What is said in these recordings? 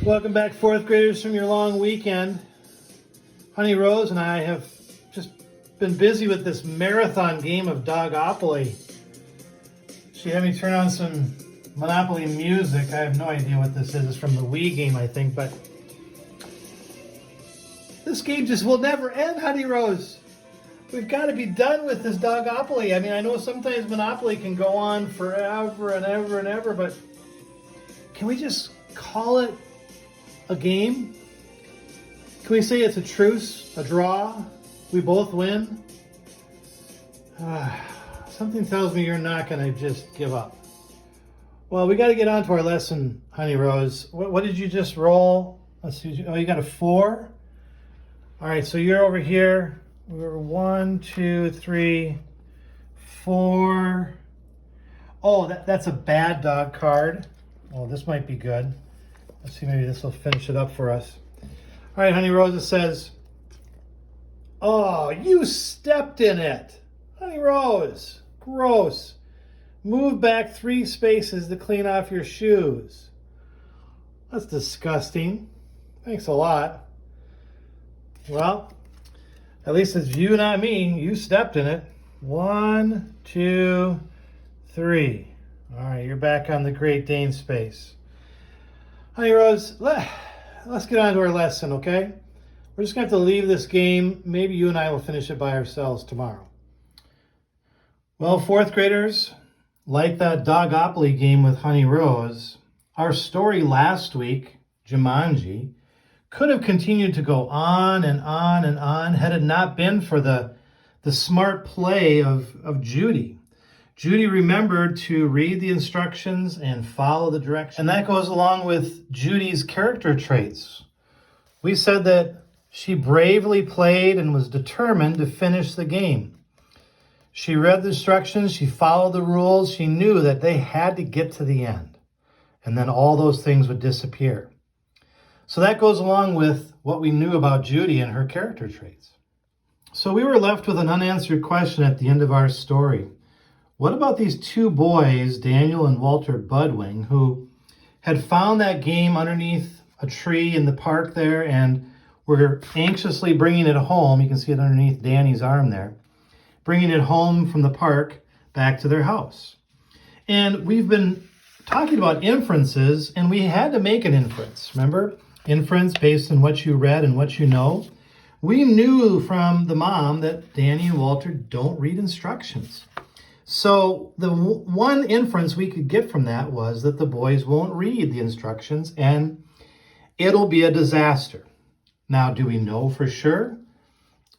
Welcome back, fourth graders, from your long weekend. Honey Rose and I have just been busy with this marathon game of Dogopoly. She had me turn on some Monopoly music. I have no idea what this is. It's from the Wii game, I think, but this game just will never end, Honey Rose. We've got to be done with this Dogopoly. I mean, I know sometimes Monopoly can go on forever and ever and ever, but can we just call it a game? Can we say it's a truce, a draw? We both win? Something tells me you're not going to just give up. Well, we got to get on to our lesson, Honey Rose. What did you just roll? Let's see. Oh, you got a 4? All right, so you're over here. We're 1, 2, 3, 4. Oh, that's a bad dog card. Oh, this might be good. Let's see, maybe this will finish it up for us. All right, Honey Rose, it says, oh, you stepped in it. Honey Rose, gross. Move back 3 spaces to clean off your shoes. That's disgusting. Thanks a lot. Well, at least it's you, not me. You stepped in it. 1, 2, 3. All right, you're back on the Great Dane space. Honey Rose, let's get on to our lesson, okay? We're just going to have to leave this game. Maybe you and I will finish it by ourselves tomorrow. Well, fourth graders, like that Dogopoly game with Honey Rose, our story last week, Jumanji, could have continued to go on and on and on had it not been for the smart play of Judy. Judy remembered to read the instructions and follow the directions. And that goes along with Judy's character traits. We said that she bravely played and was determined to finish the game. She read the instructions, she followed the rules, she knew that they had to get to the end. And then all those things would disappear. So that goes along with what we knew about Judy and her character traits. So we were left with an unanswered question at the end of our story. What about these 2 boys, Daniel and Walter Budwing, who had found that game underneath a tree in the park there and were anxiously bringing it home? You can see it underneath Danny's arm there. Bringing it home from the park back to their house. And we've been talking about inferences, and we had to make an inference. Remember? Inference based on what you read and what you know. We knew from the mom that Danny and Walter don't read instructions. So the one inference we could get from that was that the boys won't read the instructions and it'll be a disaster. Now, do we know for sure?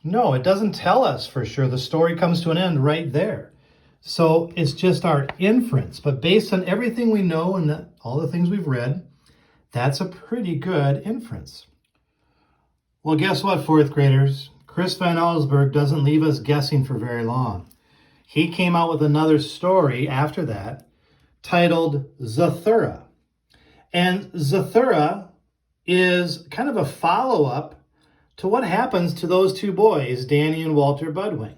No, it doesn't tell us for sure. The story comes to an end right there. So it's just our inference. But based on everything we know and all the things we've read, that's a pretty good inference. Well, guess what, fourth graders? Chris Van Allsburg doesn't leave us guessing for very long. He came out with another story after that titled Zathura. And Zathura is kind of a follow-up to what happens to those 2 boys, Danny and Walter Budwing.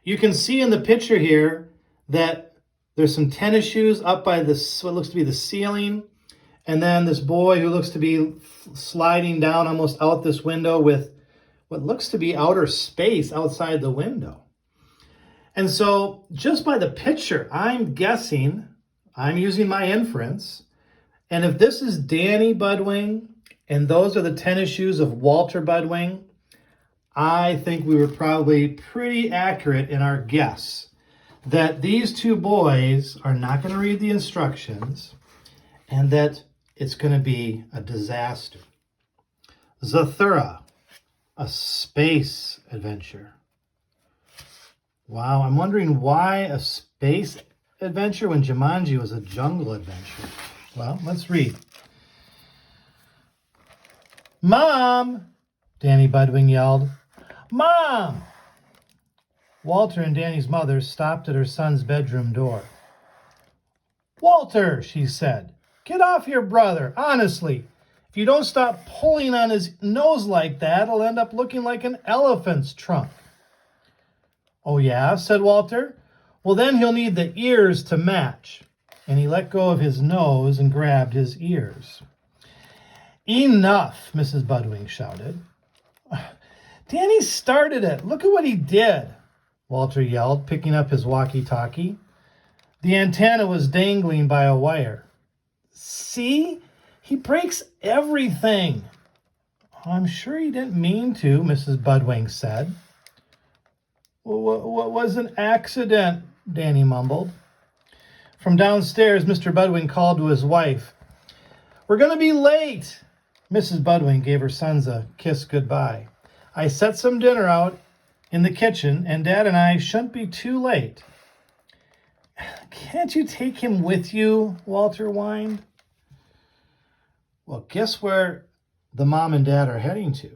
You can see in the picture here that there's some tennis shoes up by what looks to be the ceiling. And then this boy who looks to be sliding down almost out this window with what looks to be outer space outside the window. And so just by the picture, I'm guessing, I'm using my inference. And if this is Danny Budwing and those are the tennis shoes of Walter Budwing, I think we were probably pretty accurate in our guess that these 2 boys are not going to read the instructions and that it's going to be a disaster. Zathura, a space adventure. Wow, I'm wondering why a space adventure when Jumanji was a jungle adventure. Well, let's read. Mom! Danny Budwing yelled. Mom! Walter and Danny's mother stopped at her son's bedroom door. Walter, she said, get off your brother, honestly. If you don't stop pulling on his nose like that, he'll end up looking like an elephant's trunk. Oh, yeah, said Walter. Well, then he'll need the ears to match. And he let go of his nose and grabbed his ears. Enough, Mrs. Budwing shouted. Danny started it. Look at what he did, Walter yelled, picking up his walkie-talkie. The antenna was dangling by a wire. See? He breaks everything. I'm sure he didn't mean to, Mrs. Budwing said. What was an accident? Danny mumbled. From downstairs, Mr. Budwing called to his wife. We're going to be late. Mrs. Budwing gave her sons a kiss goodbye. I set some dinner out in the kitchen, and Dad and I shouldn't be too late. Can't you take him with you? Walter whined. Well, guess where the mom and dad are heading to?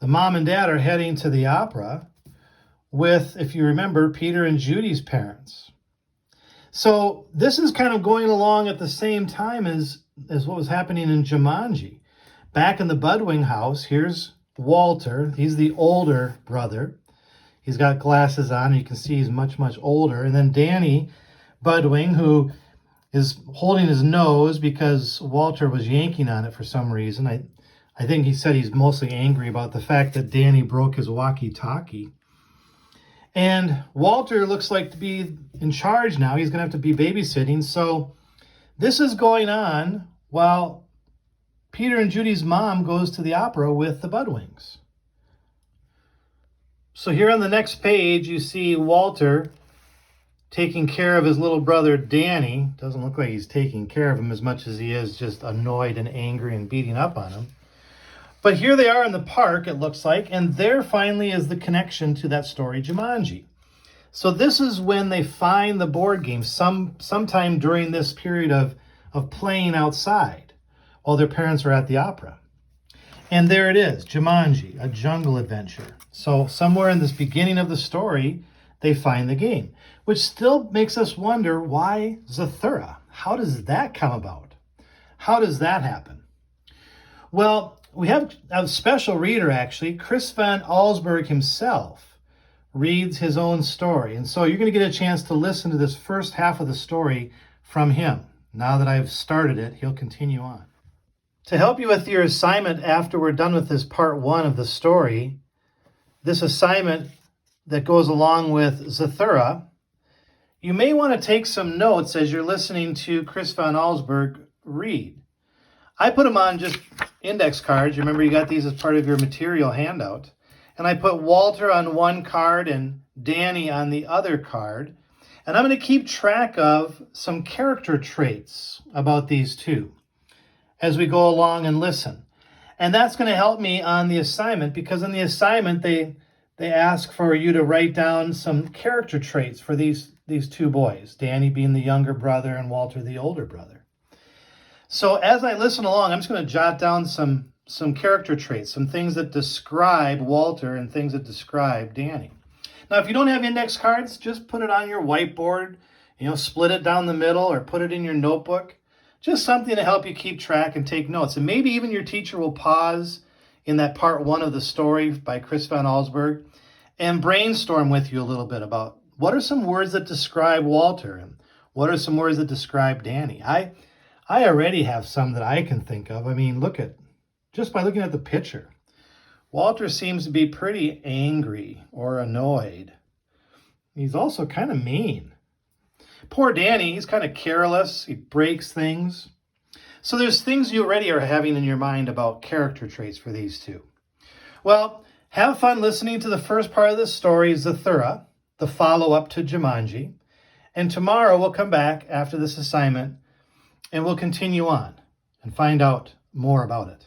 The mom and dad are heading to the opera with, if you remember, Peter and Judy's parents. So this is kind of going along at the same time as what was happening in Jumanji. Back in the Budwing house, here's Walter. He's the older brother. He's got glasses on. You can see he's much, much older. And then Danny Budwing, who is holding his nose because Walter was yanking on it for some reason. I think he said he's mostly angry about the fact that Danny broke his walkie-talkie. And Walter looks like to be in charge now. He's going to have to be babysitting. So this is going on while Peter and Judy's mom goes to the opera with the Budwings. So here on the next page, you see Walter taking care of his little brother, Danny. Doesn't look like he's taking care of him as much as he is just annoyed and angry and beating up on him. But here they are in the park, it looks like, and there finally is the connection to that story, Jumanji. So this is when they find the board game, sometime during this period of playing outside while their parents are at the opera. And there it is, Jumanji, a jungle adventure. So somewhere in this beginning of the story, they find the game, which still makes us wonder, why Zathura? How does that come about? How does that happen? Well, we have a special reader, actually. Chris Van Allsburg himself reads his own story. And so you're going to get a chance to listen to this first half of the story from him. Now that I've started it, he'll continue on. To help you with your assignment after we're done with this part one of the story, this assignment that goes along with Zathura, you may want to take some notes as you're listening to Chris Van Allsburg read. I put them on just index cards. Remember, you got these as part of your material handout. And I put Walter on one card and Danny on the other card. And I'm going to keep track of some character traits about these two as we go along and listen. And that's going to help me on the assignment, because in the assignment, they ask for you to write down some character traits for these two boys, Danny being the younger brother and Walter the older brother. So as I listen along, I'm just going to jot down some character traits, some things that describe Walter and things that describe Danny. Now, if you don't have index cards, just put it on your whiteboard, split it down the middle or put it in your notebook. Just something to help you keep track and take notes. And maybe even your teacher will pause in that part one of the story by Chris Van Allsburg and brainstorm with you a little bit about what are some words that describe Walter and what are some words that describe Danny. I already have some that I can think of. I mean, just by looking at the picture, Walter seems to be pretty angry or annoyed. He's also kind of mean. Poor Danny, he's kind of careless. He breaks things. So there's things you already are having in your mind about character traits for these two. Well, have fun listening to the first part of the story, Zathura, the follow-up to Jumanji. And tomorrow we'll come back after this assignment and we'll continue on and find out more about it.